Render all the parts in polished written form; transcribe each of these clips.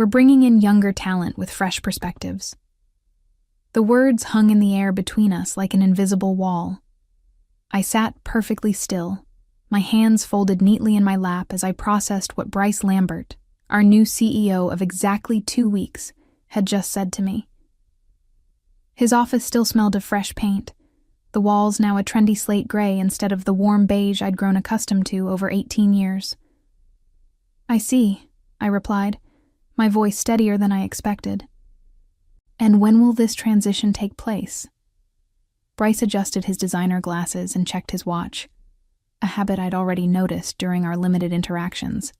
We're bringing in younger talent with fresh perspectives. The words hung in the air between us like an invisible wall. I sat perfectly still, my hands folded neatly in my lap as I processed what Bryce Lambert, our new CEO of exactly 2 weeks, had just said to me. His office still smelled of fresh paint, the walls now a trendy slate gray instead of the warm beige I'd grown accustomed to over 18 years. "I see," I replied, my voice steadier than I expected. "And when will this transition take place?" Bryce adjusted his designer glasses and checked his watch, a habit I'd already noticed during our limited interactions.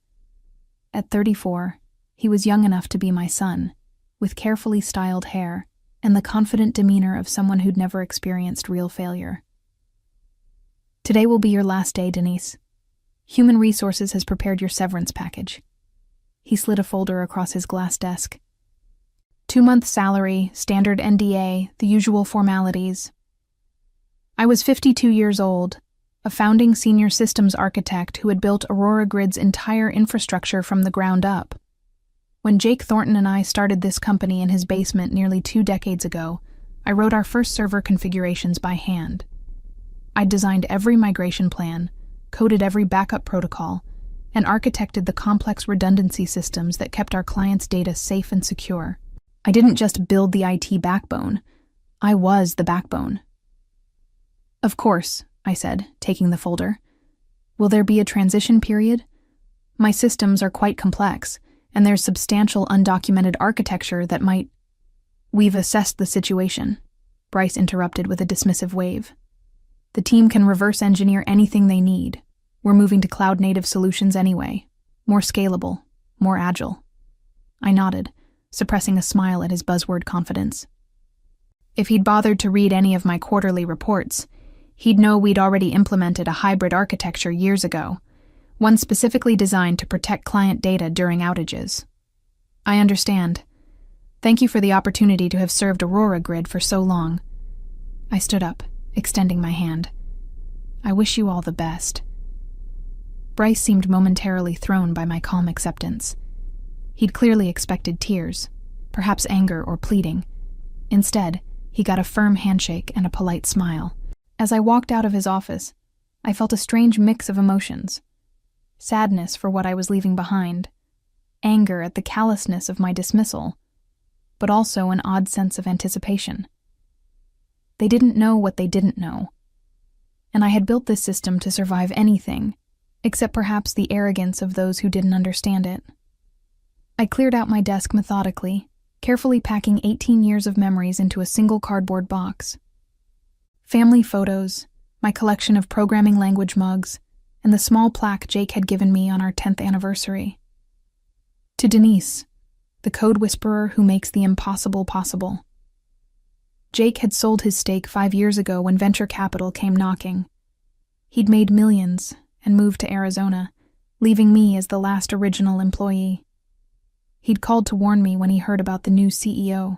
At 34, he was young enough to be my son, with carefully styled hair and the confident demeanor of someone who'd never experienced real failure. "Today will be your last day, Denise. Human Resources has prepared your severance package." He slid a folder across his glass desk. 2-month salary, standard NDA, the usual formalities. I was 52 years old, a founding senior systems architect who had built Aurora Grid's entire infrastructure from the ground up. When Jake Thornton and I started this company in his basement nearly 2 decades ago, I wrote our first server configurations by hand. I designed every migration plan, coded every backup protocol, and architected the complex redundancy systems that kept our clients' data safe and secure. I didn't just build the IT backbone, I was the backbone. "Of course," I said, taking the folder. "Will there be a transition period? My systems are quite complex, and there's substantial undocumented architecture that might—" "We've assessed the situation," Bryce interrupted with a dismissive wave. "The team can reverse engineer anything they need. We're moving to cloud-native solutions anyway. More scalable, more agile." I nodded, suppressing a smile at his buzzword confidence. If he'd bothered to read any of my quarterly reports, he'd know we'd already implemented a hybrid architecture years ago, one specifically designed to protect client data during outages. "I understand. Thank you for the opportunity to have served Aurora Grid for so long." I stood up, extending my hand. "I wish you all the best." Bryce seemed momentarily thrown by my calm acceptance. He'd clearly expected tears, perhaps anger or pleading. Instead, he got a firm handshake and a polite smile. As I walked out of his office, I felt a strange mix of emotions. Sadness for what I was leaving behind, anger at the callousness of my dismissal, but also an odd sense of anticipation. They didn't know what they didn't know, and I had built this system to survive anything, except perhaps the arrogance of those who didn't understand it. I cleared out my desk methodically, carefully packing 18 years of memories into a single cardboard box. Family photos, my collection of programming language mugs, and the small plaque Jake had given me on our 10th anniversary. To Denise, the code whisperer who makes the impossible possible. Jake had sold his stake 5 years ago when venture capital came knocking. He'd made millions and moved to Arizona, leaving me as the last original employee. He'd called to warn me when he heard about the new CEO.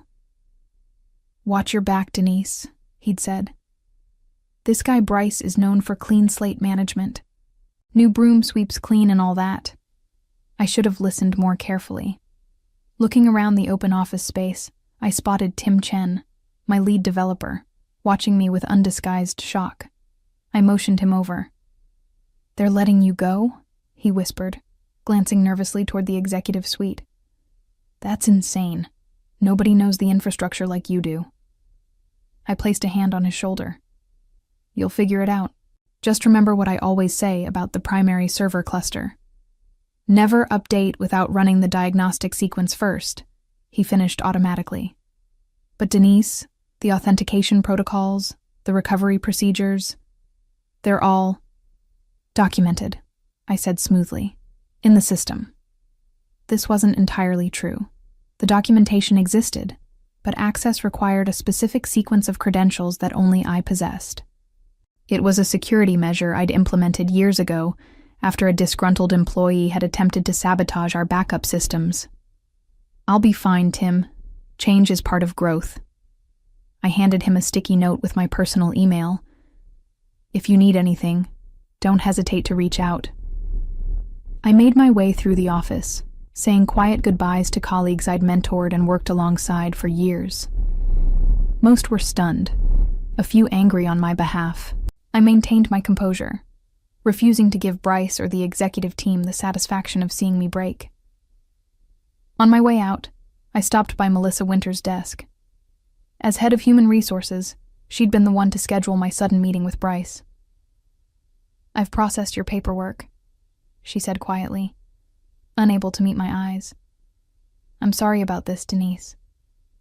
"Watch your back, Denise," he'd said. "This guy Bryce is known for clean slate management. New broom sweeps clean and all that." I should have listened more carefully. Looking around the open office space, I spotted Tim Chen, my lead developer, watching me with undisguised shock. I motioned him over. "They're letting you go?" he whispered, glancing nervously toward the executive suite. "That's insane. Nobody knows the infrastructure like you do." I placed a hand on his shoulder. "You'll figure it out. Just remember what I always say about the primary server cluster. Never update without running the diagnostic sequence first," he finished automatically. "But Denise, the authentication protocols, the recovery procedures, they're all documented," I said smoothly, "in the system." This wasn't entirely true. The documentation existed, but access required a specific sequence of credentials that only I possessed. It was a security measure I'd implemented years ago after a disgruntled employee had attempted to sabotage our backup systems. "I'll be fine, Tim. Change is part of growth." I handed him a sticky note with my personal email. "If you need anything, don't hesitate to reach out." I made my way through the office, saying quiet goodbyes to colleagues I'd mentored and worked alongside for years. Most were stunned, a few angry on my behalf. I maintained my composure, refusing to give Bryce or the executive team the satisfaction of seeing me break. On my way out, I stopped by Melissa Winter's desk. As head of human resources, she'd been the one to schedule my sudden meeting with Bryce. "I've processed your paperwork," she said quietly, unable to meet my eyes. "I'm sorry about this, Denise.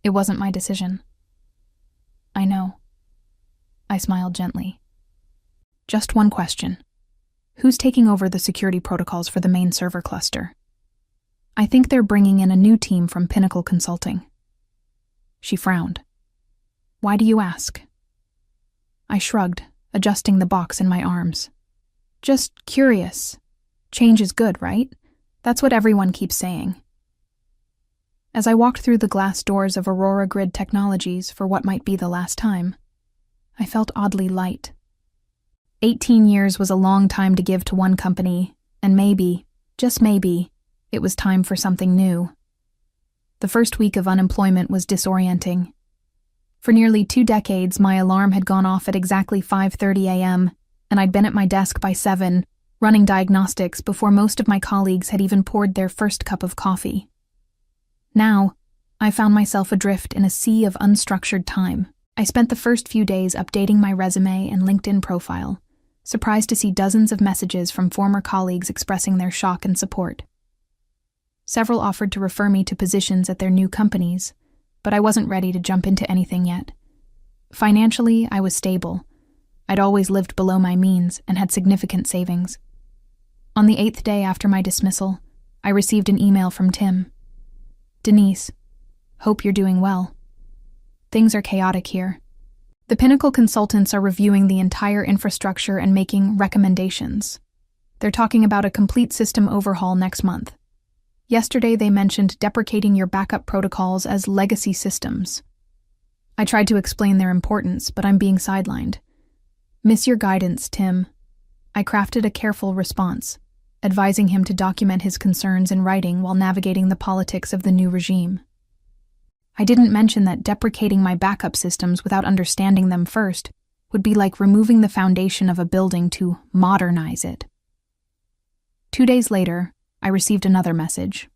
It wasn't my decision." "I know." I smiled gently. "Just one question. Who's taking over the security protocols for the main server cluster?" "I think they're bringing in a new team from Pinnacle Consulting." She frowned. "Why do you ask?" I shrugged, adjusting the box in my arms. "Just curious. Change is good, right? That's what everyone keeps saying." As I walked through the glass doors of Aurora Grid Technologies for what might be the last time, I felt oddly light. 18 years was a long time to give to one company, and maybe, just maybe, it was time for something new. The first week of unemployment was disorienting. For nearly 2 decades, my alarm had gone off at exactly 5:30 a.m., and I'd been at my desk by 7, running diagnostics before most of my colleagues had even poured their first cup of coffee. Now, I found myself adrift in a sea of unstructured time. I spent the first few days updating my resume and LinkedIn profile, surprised to see dozens of messages from former colleagues expressing their shock and support. Several offered to refer me to positions at their new companies, but I wasn't ready to jump into anything yet. Financially, I was stable. I'd always lived below my means and had significant savings. On the 8th day after my dismissal, I received an email from Tim. "Denise, hope you're doing well. Things are chaotic here. The Pinnacle consultants are reviewing the entire infrastructure and making recommendations. They're talking about a complete system overhaul next month. Yesterday they mentioned deprecating your backup protocols as legacy systems. I tried to explain their importance, but I'm being sidelined. Miss your guidance, Tim." I crafted a careful response, advising him to document his concerns in writing while navigating the politics of the new regime. I didn't mention that deprecating my backup systems without understanding them first would be like removing the foundation of a building to modernize it. 2 days later, I received another message,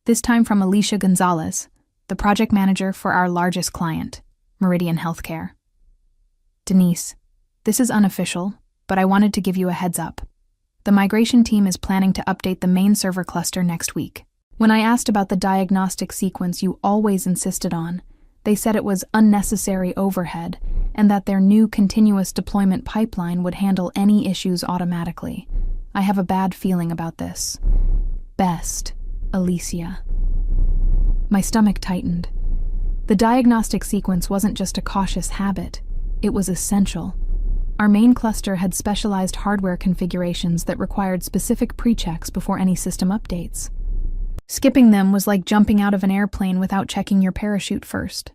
this time from Alicia Gonzalez, the project manager for our largest client, Meridian Healthcare. "Denise, this is unofficial, but I wanted to give you a heads up. The migration team is planning to update the main server cluster next week. When I asked about the diagnostic sequence you always insisted on, they said it was unnecessary overhead and that their new continuous deployment pipeline would handle any issues automatically. I have a bad feeling about this. Best, Alicia." My stomach tightened. The diagnostic sequence wasn't just a cautious habit, it was essential. Our main cluster had specialized hardware configurations that required specific pre-checks before any system updates. Skipping them was like jumping out of an airplane without checking your parachute first.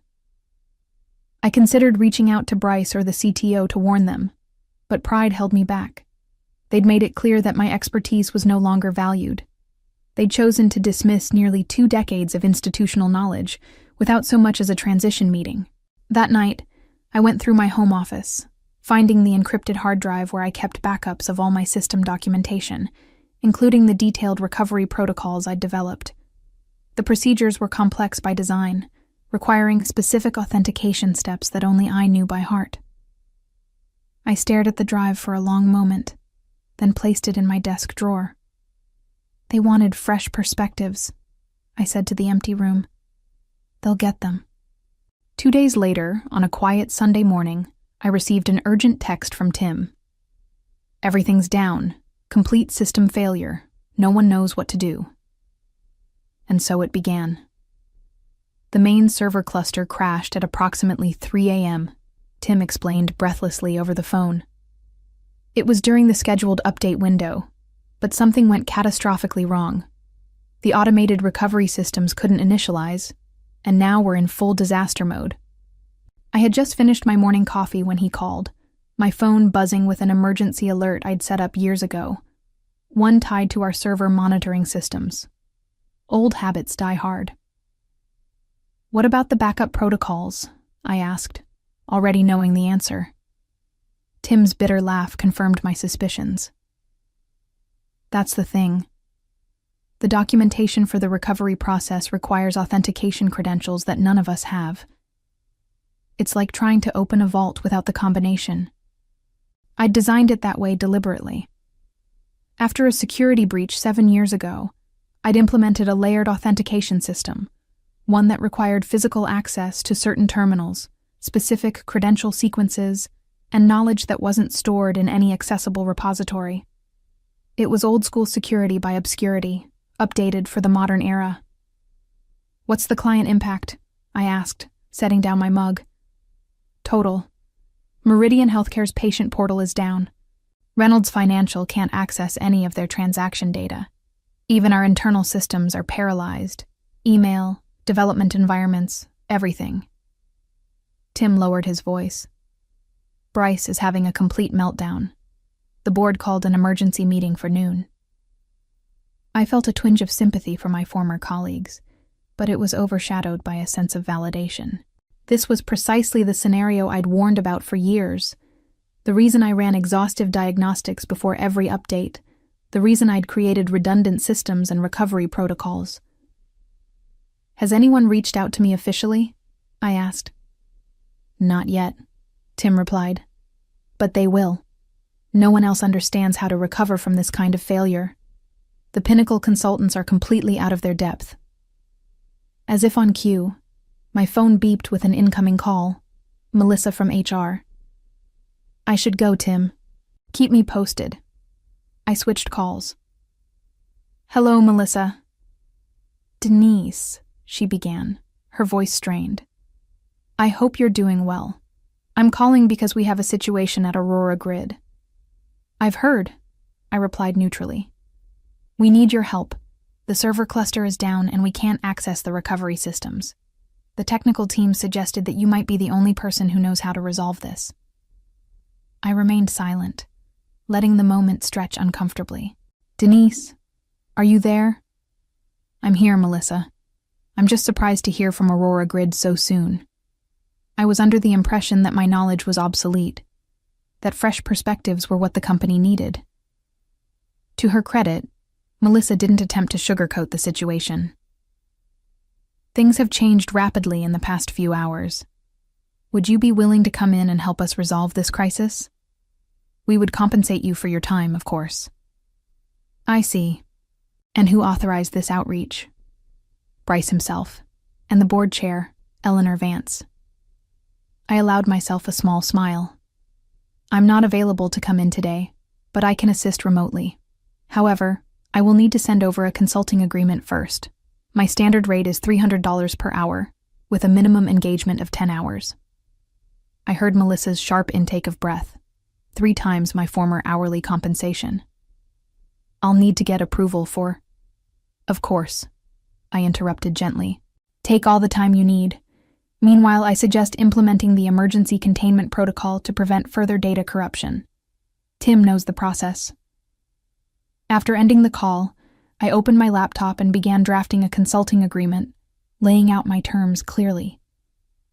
I considered reaching out to Bryce or the CTO to warn them, but pride held me back. They'd made it clear that my expertise was no longer valued. They'd chosen to dismiss nearly 2 decades of institutional knowledge without so much as a transition meeting. That night, I went through my home office, finding the encrypted hard drive where I kept backups of all my system documentation, including the detailed recovery protocols I'd developed. The procedures were complex by design, requiring specific authentication steps that only I knew by heart. I stared at the drive for a long moment, then placed it in my desk drawer. "They wanted fresh perspectives," I said to the empty room. "They'll get them." 2 days later, on a quiet Sunday morning, I received an urgent text from Tim. "Everything's down. Complete system failure. No one knows what to do." And so it began. The main server cluster crashed at approximately 3 a.m., Tim explained breathlessly over the phone. It was during the scheduled update window, but something went catastrophically wrong. The automated recovery systems couldn't initialize, and now we're in full disaster mode. I had just finished my morning coffee when he called, my phone buzzing with an emergency alert I'd set up years ago, one tied to our server monitoring systems. Old habits die hard. What about the backup protocols? I asked, already knowing the answer. Tim's bitter laugh confirmed my suspicions. That's the thing. The documentation for the recovery process requires authentication credentials that none of us have. It's like trying to open a vault without the combination. I'd designed it that way deliberately. After a security breach 7 years ago, I'd implemented a layered authentication system, one that required physical access to certain terminals, specific credential sequences, and knowledge that wasn't stored in any accessible repository. It was old-school security by obscurity, updated for the modern era. What's the client impact? I asked, setting down my mug. Total. Meridian Healthcare's patient portal is down. Reynolds Financial can't access any of their transaction data. Even our internal systems are paralyzed. Email, development environments, everything. Tim lowered his voice. Bryce is having a complete meltdown. The board called an emergency meeting for noon. I felt a twinge of sympathy for my former colleagues, but it was overshadowed by a sense of validation. This was precisely the scenario I'd warned about for years. The reason I ran exhaustive diagnostics before every update. The reason I'd created redundant systems and recovery protocols. Has anyone reached out to me officially? I asked. Not yet, Tim replied. But they will. No one else understands how to recover from this kind of failure. The Pinnacle consultants are completely out of their depth. As if on cue, my phone beeped with an incoming call. Melissa from HR. I should go, Tim. Keep me posted. I switched calls. Hello, Melissa. Denise, she began, her voice strained. I hope you're doing well. I'm calling because we have a situation at Aurora Grid. I've heard, I replied neutrally. We need your help. The server cluster is down and we can't access the recovery systems. The technical team suggested that you might be the only person who knows how to resolve this. I remained silent, letting the moment stretch uncomfortably. Denise, are you there? I'm here, Melissa. I'm just surprised to hear from Aurora Grid so soon. I was under the impression that my knowledge was obsolete, that fresh perspectives were what the company needed. To her credit, Melissa didn't attempt to sugarcoat the situation. Things have changed rapidly in the past few hours. Would you be willing to come in and help us resolve this crisis? We would compensate you for your time, of course. I see. And who authorized this outreach? Bryce himself, and the board chair, Eleanor Vance. I allowed myself a small smile. I'm not available to come in today, but I can assist remotely. However, I will need to send over a consulting agreement first. My standard rate is $300 per hour, with a minimum engagement of 10 hours. I heard Melissa's sharp intake of breath, 3 times my former hourly compensation. I'll need to get approval for... Of course, I interrupted gently. Take all the time you need. Meanwhile, I suggest implementing the emergency containment protocol to prevent further data corruption. Tim knows the process. After ending the call, I opened my laptop and began drafting a consulting agreement, laying out my terms clearly.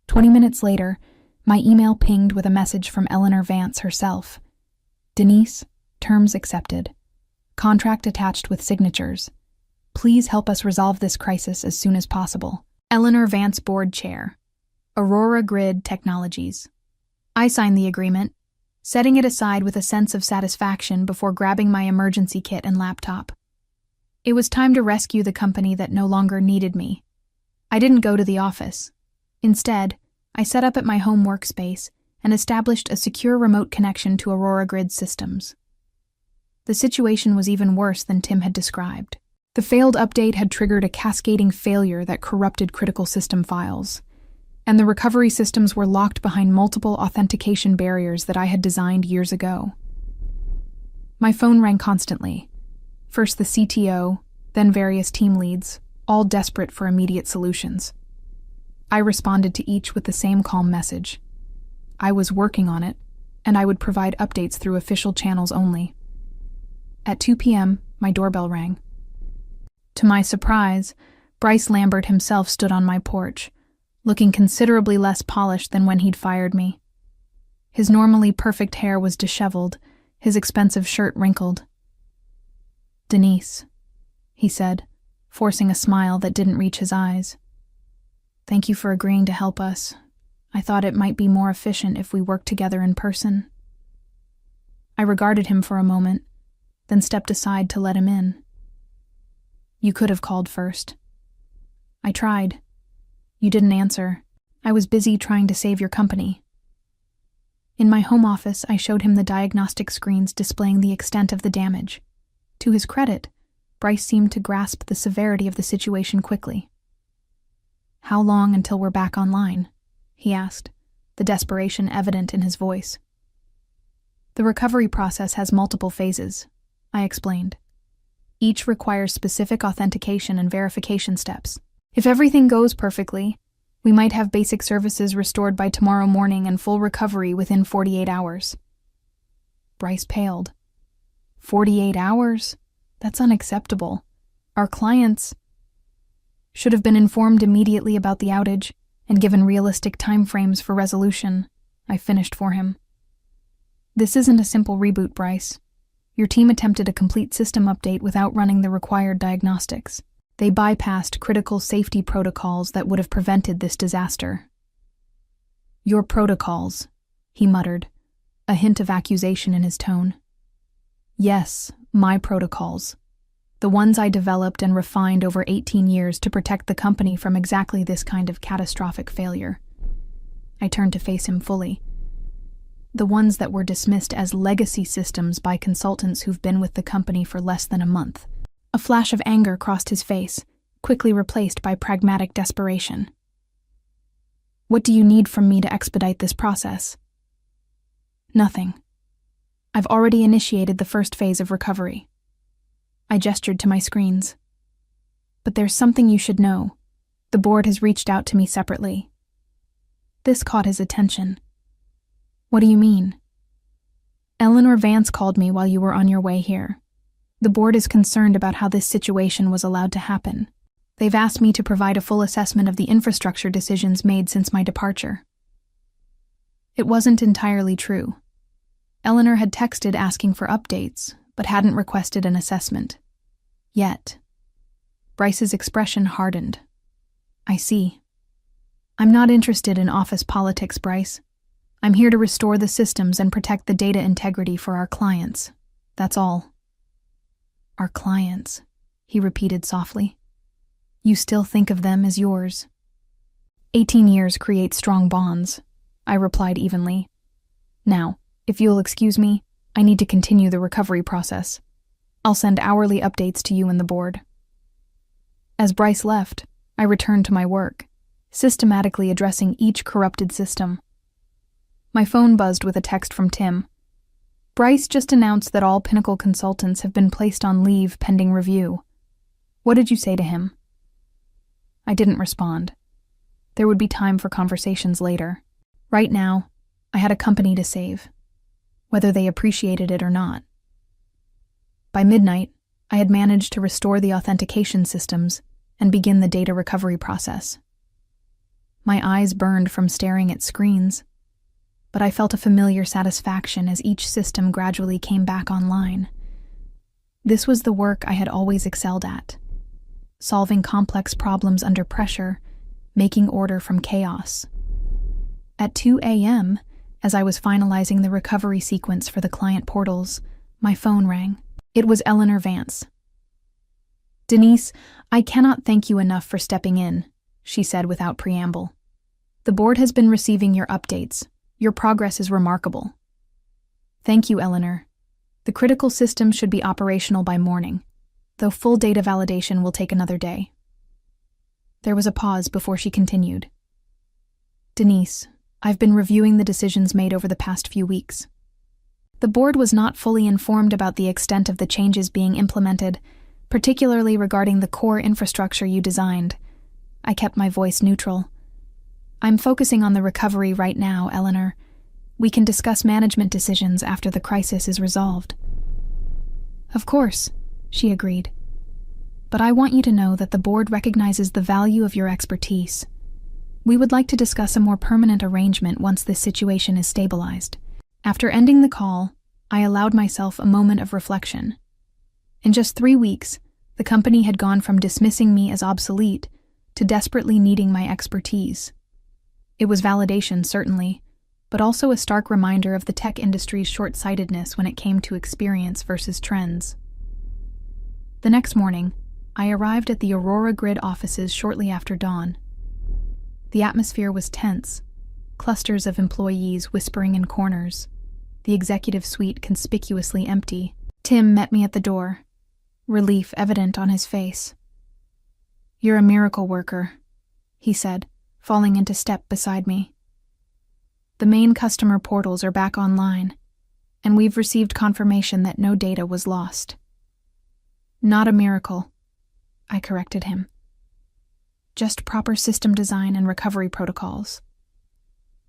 20 minutes later, my email pinged with a message from Eleanor Vance herself. Denise, terms accepted. Contract attached with signatures. Please help us resolve this crisis as soon as possible. Eleanor Vance, board chair. Aurora Grid Technologies. I signed the agreement, setting it aside with a sense of satisfaction before grabbing my emergency kit and laptop. It was time to rescue the company that no longer needed me. I didn't go to the office. Instead, I set up at my home workspace and established a secure remote connection to Aurora Grid systems. The situation was even worse than Tim had described. The failed update had triggered a cascading failure that corrupted critical system files, and the recovery systems were locked behind multiple authentication barriers that I had designed years ago. My phone rang constantly. First the CTO, then various team leads, all desperate for immediate solutions. I responded to each with the same calm message. I was working on it, and I would provide updates through official channels only. At 2 p.m., my doorbell rang. To my surprise, Bryce Lambert himself stood on my porch, looking considerably less polished than when he'd fired me. His normally perfect hair was disheveled, his expensive shirt wrinkled. "Denise," he said, forcing a smile that didn't reach his eyes. "Thank you for agreeing to help us. I thought it might be more efficient if we worked together in person." I regarded him for a moment, then stepped aside to let him in. "You could have called first." "I tried. You didn't answer. I was busy trying to save your company." In my home office, I showed him the diagnostic screens displaying the extent of the damage. To his credit, Bryce seemed to grasp the severity of the situation quickly. "How long until we're back online?" he asked, the desperation evident in his voice. "The recovery process has multiple phases," I explained. "Each requires specific authentication and verification steps. If everything goes perfectly, we might have basic services restored by tomorrow morning and full recovery within 48 hours. Bryce paled. 48 hours? That's unacceptable. Our clients should have been informed immediately about the outage and given realistic timeframes for resolution, I finished for him. "This isn't a simple reboot, Bryce. Your team attempted a complete system update without running the required diagnostics. They bypassed critical safety protocols that would have prevented this disaster." "Your protocols," he muttered, a hint of accusation in his tone. "Yes, my protocols. The ones I developed and refined over 18 years to protect the company from exactly this kind of catastrophic failure." I turned to face him fully. "The ones that were dismissed as legacy systems by consultants who've been with the company for less than a month." A flash of anger crossed his face, quickly replaced by pragmatic desperation. "What do you need from me to expedite this process?" "Nothing. I've already initiated the first phase of recovery." I gestured to my screens. "But there's something you should know. The board has reached out to me separately." This caught his attention. "What do you mean?" "Eleanor Vance called me while you were on your way here. The board is concerned about how this situation was allowed to happen. They've asked me to provide a full assessment of the infrastructure decisions made since my departure." It wasn't entirely true. Eleanor had texted asking for updates, but hadn't requested an assessment. Yet. Bryce's expression hardened. "I see. I'm not interested in office politics, Bryce. I'm here to restore the systems and protect the data integrity for our clients. That's all." "Our clients," he repeated softly. "You still think of them as yours?" 18 years create strong bonds," I replied evenly. "Now, if you'll excuse me, I need to continue the recovery process. I'll send hourly updates to you and the board." As Bryce left, I returned to my work, systematically addressing each corrupted system. My phone buzzed with a text from Tim. "Bryce just announced that all Pinnacle consultants have been placed on leave pending review. What did you say to him?" I didn't respond. There would be time for conversations later. Right now, I had a company to save, whether they appreciated it or not. By midnight, I had managed to restore the authentication systems and begin the data recovery process. My eyes burned from staring at screens, but I felt a familiar satisfaction as each system gradually came back online. This was the work I had always excelled at, solving complex problems under pressure, making order from chaos. At 2 a.m., as I was finalizing the recovery sequence for the client portals, my phone rang. It was Eleanor Vance. "Denise, I cannot thank you enough for stepping in," she said without preamble. "The board has been receiving your updates. Your progress is remarkable." "Thank you, Eleanor. The critical system should be operational by morning, though full data validation will take another day." There was a pause before she continued. "Denise, I've been reviewing the decisions made over the past few weeks. The board was not fully informed about the extent of the changes being implemented, particularly regarding the core infrastructure you designed." I kept my voice neutral. "I'm focusing on the recovery right now, Eleanor. We can discuss management decisions after the crisis is resolved." "Of course," she agreed. but I want you to know that the board recognizes the value of your expertise. We would like to discuss a more permanent arrangement once this situation is stabilized. After ending the call, I allowed myself a moment of reflection. In just 3 weeks, the company had gone from dismissing me as obsolete to desperately needing my expertise. It was validation, certainly, but also a stark reminder of the tech industry's short-sightedness when it came to experience versus trends. The next morning, I arrived at the Aurora Grid offices shortly after dawn. The atmosphere was tense, clusters of employees whispering in corners, the executive suite conspicuously empty. Tim met me at the door, relief evident on his face. "You're a miracle worker," he said, falling into step beside me. "The main customer portals are back online, and we've received confirmation that no data was lost." "Not a miracle," I corrected him. "Just proper system design and recovery protocols."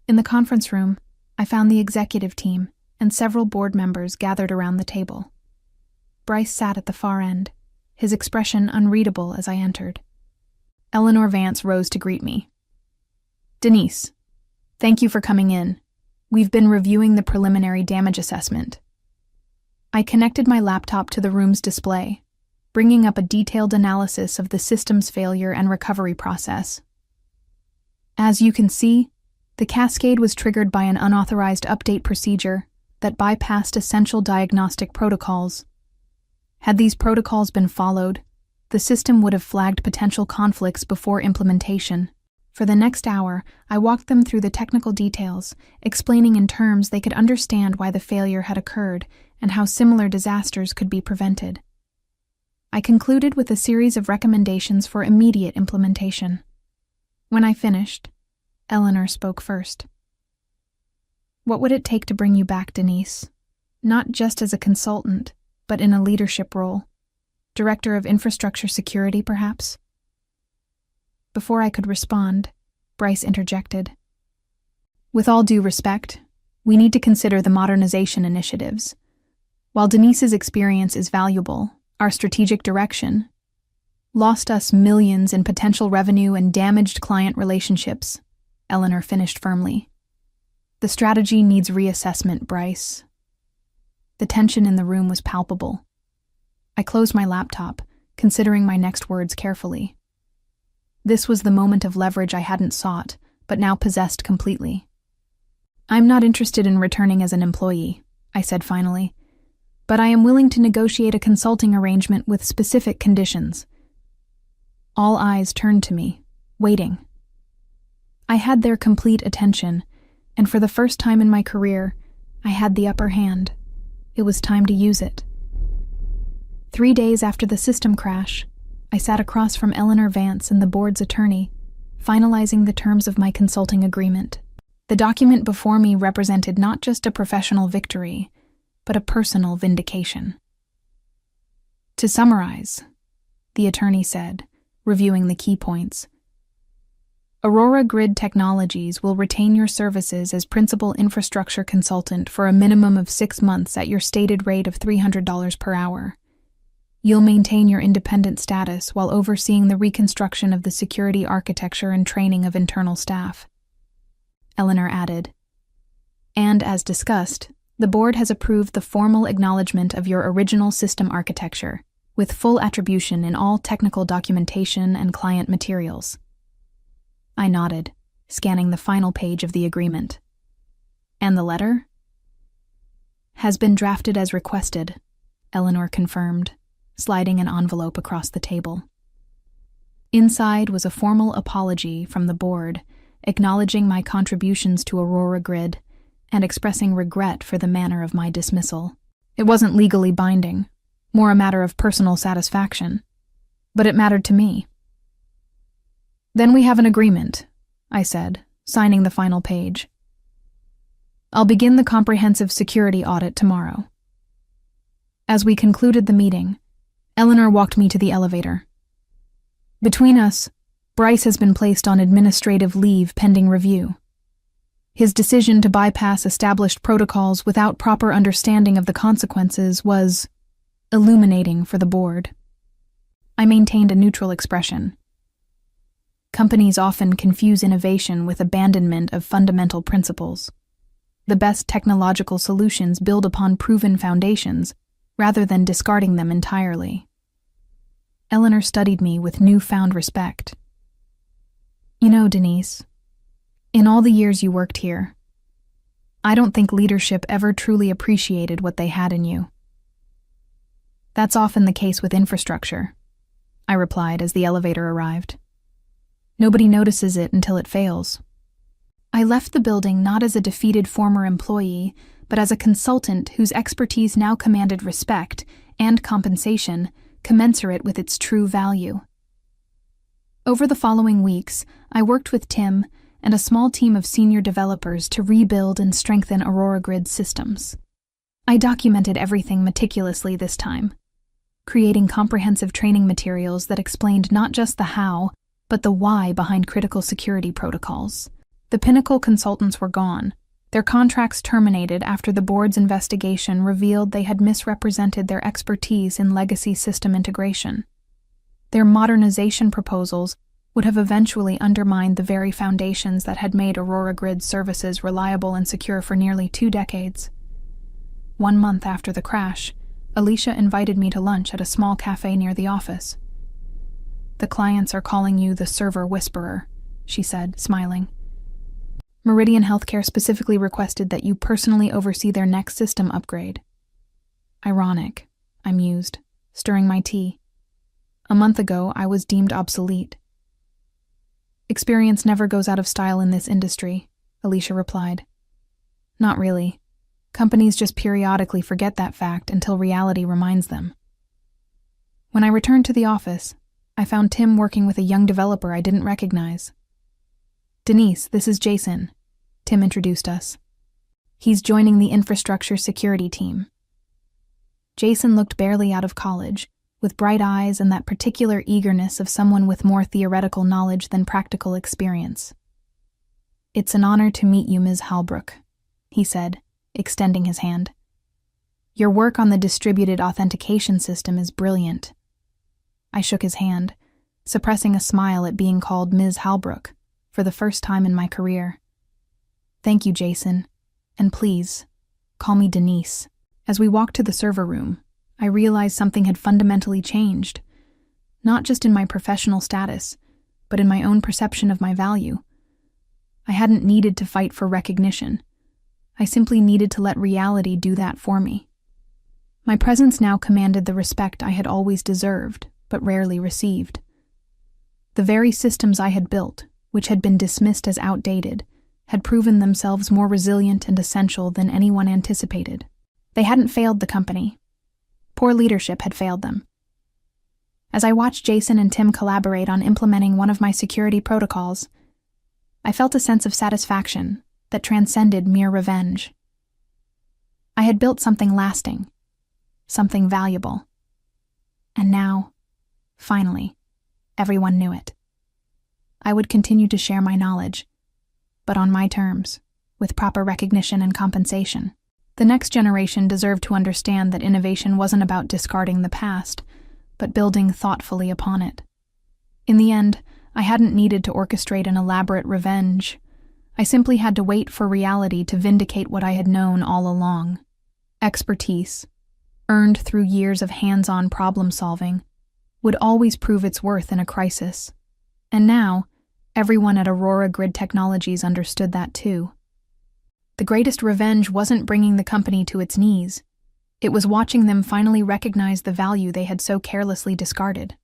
In the conference room, I found the executive team and several board members gathered around the table. Bryce sat at the far end, his expression unreadable as I entered. Eleanor Vance rose to greet me. "Denise, thank you for coming in. We've been reviewing the preliminary damage assessment." I connected my laptop to the room's display, bringing up a detailed analysis of the system's failure and recovery process. As you can see, the cascade was triggered by an unauthorized update procedure that bypassed essential diagnostic protocols. Had these protocols been followed, the system would have flagged potential conflicts before implementation. For the next hour, I walked them through the technical details, explaining in terms they could understand why the failure had occurred and how similar disasters could be prevented. I concluded with a series of recommendations for immediate implementation. When I finished, Eleanor spoke first. "What would it take to bring you back, Denise? Not just as a consultant, but in a leadership role. Director of Infrastructure Security, perhaps?" Before I could respond, Bryce interjected. "With all due respect, we need to consider the modernization initiatives. While Denise's experience is valuable, our strategic direction lost us millions in potential revenue and damaged client relationships," Eleanor finished firmly. "The strategy needs reassessment, Bryce." The tension in the room was palpable. I closed my laptop, considering my next words carefully. This was the moment of leverage I hadn't sought, but now possessed completely. "I'm not interested in returning as an employee," I said finally, "but I am willing to negotiate a consulting arrangement with specific conditions." All eyes turned to me, waiting. I had their complete attention, and for the first time in my career, I had the upper hand. It was time to use it. 3 days after the system crash, I sat across from Eleanor Vance and the board's attorney, finalizing the terms of my consulting agreement. The document before me represented not just a professional victory, but a personal vindication. "To summarize," the attorney said, reviewing the key points, "Aurora Grid Technologies will retain your services as principal infrastructure consultant for a minimum of 6 months at your stated rate of $300 per hour. You'll maintain your independent status while overseeing the reconstruction of the security architecture and training of internal staff." Eleanor added, "And as discussed, the board has approved the formal acknowledgement of your original system architecture, with full attribution in all technical documentation and client materials." I nodded, scanning the final page of the agreement. "And the letter?" "Has been drafted as requested," Eleanor confirmed, sliding an envelope across the table. Inside was a formal apology from the board, acknowledging my contributions to Aurora Grid and expressing regret for the manner of my dismissal. It wasn't legally binding, more a matter of personal satisfaction, but it mattered to me. "Then we have an agreement," I said, signing the final page. "I'll begin the comprehensive security audit tomorrow." As we concluded the meeting, Eleanor walked me to the elevator. "Between us, Bryce has been placed on administrative leave pending review. His decision to bypass established protocols without proper understanding of the consequences was illuminating for the board." I maintained a neutral expression. Companies often confuse innovation with abandonment of fundamental principles. The best technological solutions build upon proven foundations, rather than discarding them entirely. Eleanor studied me with newfound respect. You know, Denise, in all the years you worked here, I don't think leadership ever truly appreciated what they had in you. That's often the case with infrastructure, I replied as the elevator arrived. Nobody notices it until it fails. I left the building not as a defeated former employee, but as a consultant whose expertise now commanded respect and compensation commensurate with its true value. Over the following weeks, I worked with Tim and a small team of senior developers to rebuild and strengthen Aurora Grid's systems. I documented everything meticulously this time, creating comprehensive training materials that explained not just the how, but the why behind critical security protocols. The Pinnacle consultants were gone. Their contracts terminated after the board's investigation revealed they had misrepresented their expertise in legacy system integration. Their modernization proposals would have eventually undermined the very foundations that had made Aurora Grid services reliable and secure for nearly 2 decades. 1 month after the crash, Alicia invited me to lunch at a small cafe near the office. "The clients are calling you the server whisperer," she said, smiling. "Meridian Healthcare specifically requested that you personally oversee their next system upgrade." Ironic, I mused, stirring my tea. A month ago, I was deemed obsolete. "Experience never goes out of style in this industry," Alicia replied. "Not really. Companies just periodically forget that fact until reality reminds them." When I returned to the office, I found Tim working with a young developer I didn't recognize. "Denise, this is Jason," Tim introduced us. "He's joining the infrastructure security team." Jason looked barely out of college, with bright eyes and that particular eagerness of someone with more theoretical knowledge than practical experience. "It's an honor to meet you, Ms. Halbrook," he said, extending his hand. "Your work on the distributed authentication system is brilliant." I shook his hand, suppressing a smile at being called Ms. Halbrook for the first time in my career. "Thank you, Jason, and please, call me Denise." As we walked to the server room, I realized something had fundamentally changed, not just in my professional status, but in my own perception of my value. I hadn't needed to fight for recognition. I simply needed to let reality do that for me. My presence now commanded the respect I had always deserved, but rarely received. The very systems I had built, which had been dismissed as outdated, had proven themselves more resilient and essential than anyone anticipated. They hadn't failed the company. Poor leadership had failed them. As I watched Jason and Tim collaborate on implementing one of my security protocols, I felt a sense of satisfaction that transcended mere revenge. I had built something lasting, something valuable. And now, finally, everyone knew it. I would continue to share my knowledge, but on my terms, with proper recognition and compensation. The next generation deserved to understand that innovation wasn't about discarding the past, but building thoughtfully upon it. In the end, I hadn't needed to orchestrate an elaborate revenge. I simply had to wait for reality to vindicate what I had known all along. Expertise, earned through years of hands-on problem-solving, would always prove its worth in a crisis. And now, everyone at Aurora Grid Technologies understood that too. The greatest revenge wasn't bringing the company to its knees. It was watching them finally recognize the value they had so carelessly discarded.